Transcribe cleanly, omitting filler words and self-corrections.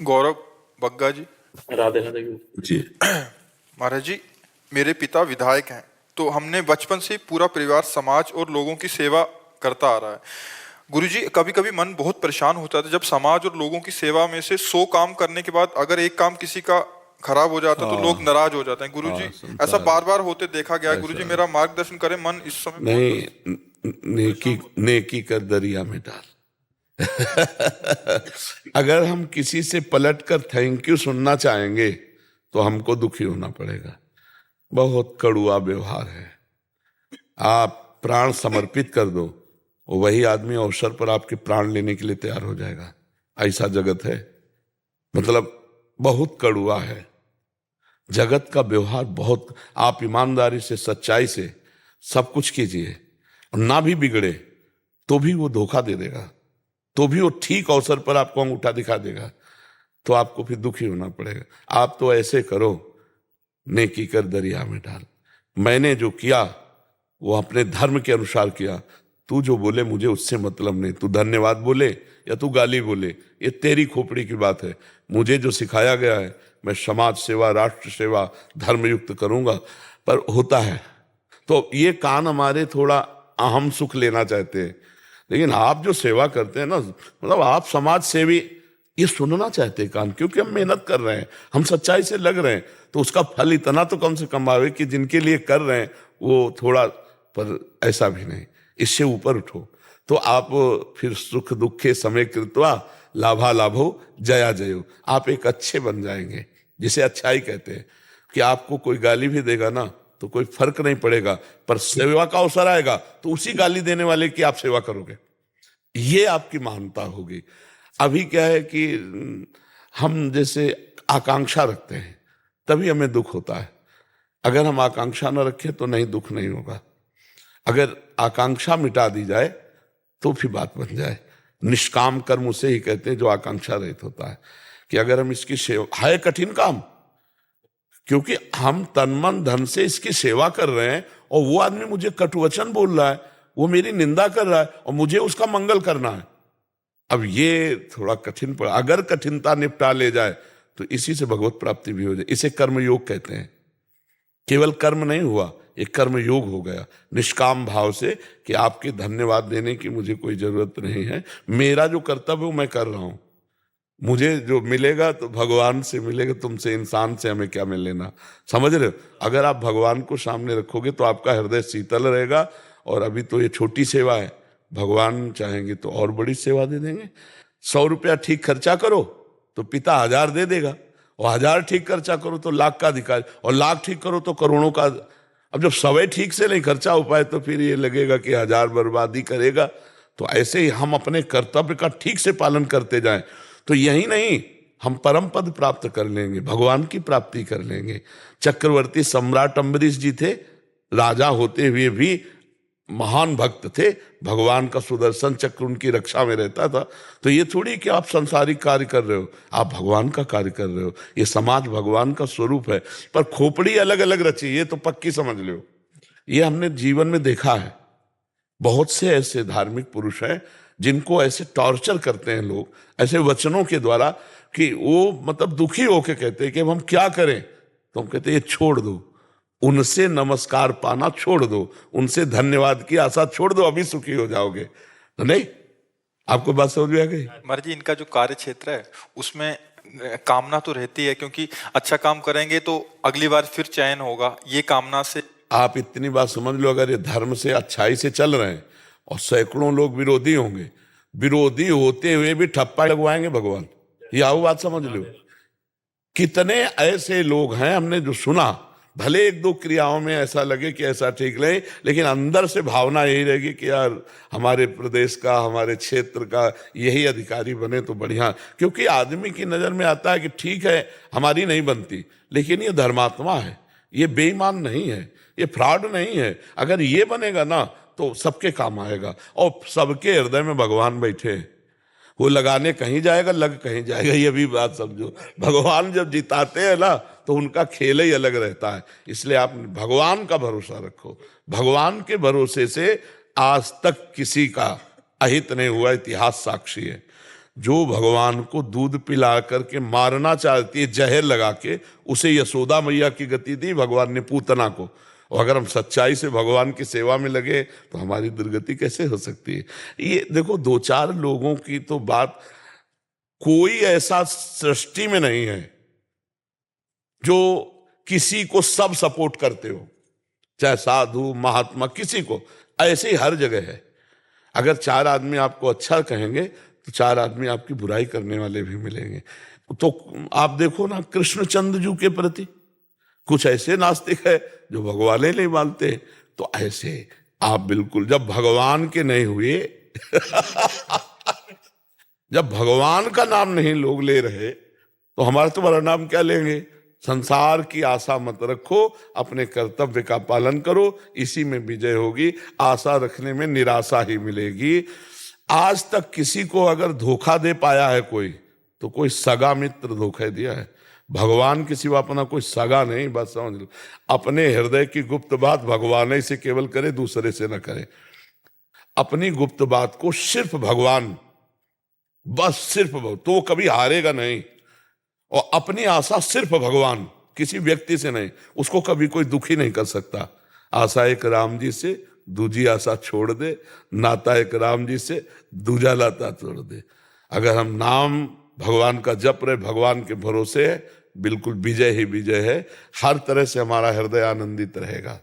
गौरव बग्गा जी। राधे राधे जी। महाराज जी, मेरे पिता विधायक हैं, तो हमने बचपन से पूरा परिवार समाज और लोगों की सेवा करता आ रहा है। गुरुजी, कभी कभी मन बहुत परेशान होता था जब समाज और लोगों की सेवा में से 100 काम करने के बाद अगर एक काम किसी का खराब हो जाता तो लोग नाराज हो जाते हैं। गुरुजी, ऐसा बार बार होते देखा गया है। गुरुजी, मेरा मार्गदर्शन करें, मन इस समय नहीं, नेकी कर दरिया में डाल। अगर हम किसी से पलट कर थैंक यू सुनना चाहेंगे तो हमको दुखी होना पड़ेगा। बहुत कड़ुआ व्यवहार है। आप प्राण समर्पित कर दो, वही आदमी अवसर पर आपके प्राण लेने के लिए तैयार हो जाएगा। ऐसा जगत है, मतलब बहुत कड़ुआ है जगत का व्यवहार। बहुत, आप ईमानदारी से सच्चाई से सब कुछ कीजिए और ना भी बिगड़े तो भी वो धोखा दे देगा, तो भी वो ठीक अवसर पर आपको अंगूठा दिखा देगा, तो आपको फिर दुखी होना पड़ेगा। आप तो ऐसे करो, नेकी कर दरिया में डाल। मैंने जो किया वो अपने धर्म के अनुसार किया। तू जो बोले मुझे उससे मतलब नहीं। तू धन्यवाद बोले या तू गाली बोले, ये तेरी खोपड़ी की बात है। मुझे जो सिखाया गया है मैं समाज सेवा, राष्ट्र सेवा, धर्मयुक्त करूंगा। पर होता है तो ये कान हमारे थोड़ा अहम सुख लेना चाहते हैं, लेकिन आप जो सेवा करते हैं ना, मतलब आप समाज सेवी, ये सुनना चाहते हैं कान, क्योंकि हम मेहनत कर रहे हैं, हम सच्चाई से लग रहे हैं, तो उसका फल इतना तो कम से कम आवे कि जिनके लिए कर रहे हैं वो थोड़ा, पर ऐसा भी नहीं, इससे ऊपर उठो। तो आप फिर सुख दुखे समय कृत्वा लाभा लाभो जया जयो, आप एक अच्छे बन जाएंगे, जिसे अच्छाई कहते हैं। कि आपको कोई गाली भी देगा ना तो कोई फर्क नहीं पड़ेगा, पर सेवा का अवसर आएगा तो उसी गाली देने वाले की आप सेवा करोगे, ये आपकी महानता होगी। अभी क्या है कि हम जैसे आकांक्षा रखते हैं तभी हमें दुख होता है। अगर हम आकांक्षा न रखें तो नहीं, दुख नहीं होगा। अगर आकांक्षा मिटा दी जाए तो फिर बात बन जाए। निष्काम कर्म उसे ही कहते हैं जो आकांक्षा रहित होता है। कि अगर हम इसकी सेवा, है कठिन काम, क्योंकि हम तन मन धन से इसकी सेवा कर रहे हैं और वो आदमी मुझे कटुवचन बोल रहा है, वो मेरी निंदा कर रहा है और मुझे उसका मंगल करना है। अब ये थोड़ा कठिन पड़ा। अगर कठिनता निपटा ले जाए तो इसी से भगवत प्राप्ति भी हो जाए। इसे कर्म योग कहते हैं। केवल कर्म नहीं हुआ, एक कर्म योग हो गया निष्काम भाव से कि आपके धन्यवाद देने की मुझे कोई जरूरत नहीं है, मेरा जो कर्तव्य है मैं कर रहा हूं। मुझे जो मिलेगा तो भगवान से मिलेगा, तुमसे इंसान से हमें क्या मिल लेना। समझ रहे हो? अगर आप भगवान को सामने रखोगे तो आपका हृदय शीतल रहेगा। और अभी तो ये छोटी सेवा है, भगवान चाहेंगे तो और बड़ी सेवा दे देंगे। 100 रुपया ठीक खर्चा करो तो पिता 1000 दे देगा, और 1000 ठीक खर्चा करो तो लाख का अधिकार, और लाख ठीक करो तो करोड़ों का। अब जब 100 ठीक से नहीं खर्चा हो पाए तो फिर ये लगेगा कि 1000 बर्बादी करेगा। तो ऐसे ही हम अपने कर्तव्य का ठीक से पालन करते जाएं तो यही नहीं, हम परम पद प्राप्त कर लेंगे, भगवान की प्राप्ति कर लेंगे। चक्रवर्ती सम्राट अम्बरीश जी थे, राजा होते हुए भी महान भक्त थे। भगवान का सुदर्शन चक्र उनकी रक्षा में रहता था। तो ये थोड़ी कि आप संसारिक कार्य कर रहे हो, आप भगवान का कार्य कर रहे हो। ये समाज भगवान का स्वरूप है, पर खोपड़ी अलग अलग रची, ये तो पक्की समझ लो। ये हमने जीवन में देखा है। बहुत से ऐसे धार्मिक पुरुष हैं जिनको ऐसे टॉर्चर करते हैं लोग, ऐसे वचनों के द्वारा, कि वो मतलब दुखी होके कहते हैं कि अब हम क्या करें। तो हम कहते हैं ये छोड़ दो, उनसे नमस्कार पाना छोड़ दो, उनसे धन्यवाद की आशा छोड़ दो, अभी सुखी हो जाओगे। तो नहीं, आपको बात समझ में आ गई? महाराज जी, इनका जो कार्य क्षेत्र है उसमें कामना तो रहती है, क्योंकि अच्छा काम करेंगे तो अगली बार फिर चयन होगा, ये कामना से। आप इतनी बात समझ लो, अगर ये धर्म से अच्छाई से चल रहे हैं और सैकड़ों लोग विरोधी होंगे, विरोधी होते हुए भी ठप्पा लगवाएंगे भगवान, ये आओ बात समझ लो। कितने ऐसे लोग हैं हमने जो सुना, भले एक दो क्रियाओं में ऐसा लगे कि ऐसा ठीक लगे, लेकिन अंदर से भावना यही रहेगी कि यार हमारे प्रदेश का, हमारे क्षेत्र का यही अधिकारी बने तो बढ़िया। क्योंकि आदमी की नजर में आता है कि ठीक है हमारी नहीं बनती, लेकिन ये धर्मात्मा है, ये बेईमान नहीं है, ये फ्रॉड नहीं है। अगर ये बनेगा ना तो सबके काम आएगा। और सबके हृदय में भगवान बैठे हैं, वो लगाने कहीं जाएगा, लग कहीं जाएगा, ये भी बात समझो। भगवान जब जिताते हैं ना तो उनका खेल ही अलग रहता है। इसलिए आप भगवान का भरोसा रखो। भगवान के भरोसे से आज तक किसी का अहित नहीं हुआ, इतिहास साक्षी है। जो भगवान को दूध पिला करके मारना चाहती है जहर लगा के, उसे यशोदा मैया की गति दी भगवान ने पूतना को। और अगर हम सच्चाई से भगवान की सेवा में लगे तो हमारी दुर्गति कैसे हो सकती है। ये देखो, दो चार लोगों की तो बात, कोई ऐसा सृष्टि में नहीं है जो किसी को सब सपोर्ट करते हो, चाहे साधु महात्मा, किसी को। ऐसे ही हर जगह है। अगर चार आदमी आपको अच्छा कहेंगे तो चार आदमी आपकी बुराई करने वाले भी मिलेंगे। तो आप देखो ना, कृष्णचंद्र जी के प्रति कुछ ऐसे नास्तिक है जो भगवान ही नहीं मानते। तो ऐसे आप बिल्कुल, जब भगवान के नहीं हुए जब भगवान का नाम नहीं लोग ले रहे तो हमारा तुम्हारा नाम क्या लेंगे। संसार की आशा मत रखो, अपने कर्तव्य का पालन करो, इसी में विजय होगी। आशा रखने में निराशा ही मिलेगी। आज तक किसी को अगर धोखा दे पाया है कोई, तो कोई सगा मित्र धोखा दिया है। भगवान के सिवा अपना कोई सगा नहीं, बस समझ लो। अपने हृदय की गुप्त बात भगवान ही से केवल करे, दूसरे से न करे। अपनी गुप्त बात को सिर्फ भगवान, बस सिर्फ तो वो कभी हारेगा नहीं। और अपनी आशा सिर्फ भगवान, किसी व्यक्ति से नहीं। उसको कभी कोई दुखी नहीं कर सकता। आशा एक राम जी से, दूजी आशा छोड़ दे। नाता एक राम जी से, दूजा नाता छोड़ दे। अगर हम नाम भगवान का जप रहे, भगवान के भरोसे है, बिल्कुल विजय ही विजय है। हर तरह से हमारा हृदय आनंदित रहेगा।